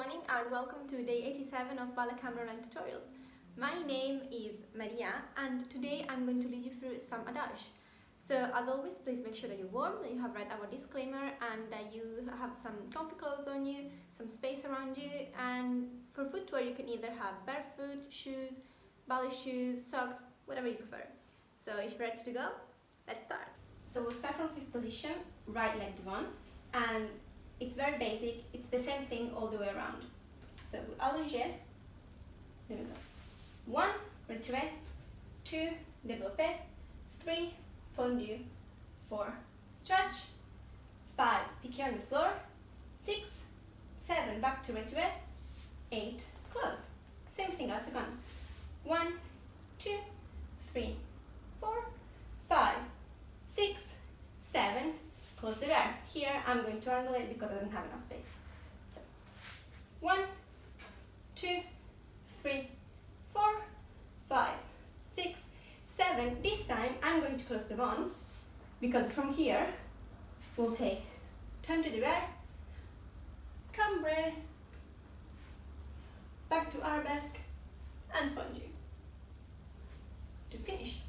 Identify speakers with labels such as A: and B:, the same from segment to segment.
A: morning and welcome to day 87 of Ballet Cymru online tutorials. My name is Maria and today I'm going to lead you through some adage. So as always, please make sure that you're warm, that you have read our disclaimer and that you have some comfy clothes on you, some space around you, and for footwear you can either have barefoot, shoes, ballet shoes, socks, whatever you prefer. So if you're ready to go, let's start. So we'll start from fifth position, right leg divan, and it's very basic, it's the same thing all the way around. So allonge, there we go. 1, retiré, 2, développé, 3, fondu, 4, stretch, 5, piqué on the floor, 6, 7, back to retiré, 8, close. Same thing as second. 1, 2, 3, 4, 5, 6, 7, close the barre. Here I'm going to angle it because I don't have enough space. So 1, 2, 3, 4, 5, 6, 7. This time I'm going to close the bone because from here we'll take turn to the barre, cambre, back to arabesque and fondu to finish.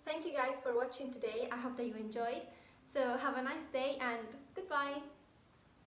A: Thank you guys for watching today. I hope that you enjoyed. So have a nice day and goodbye.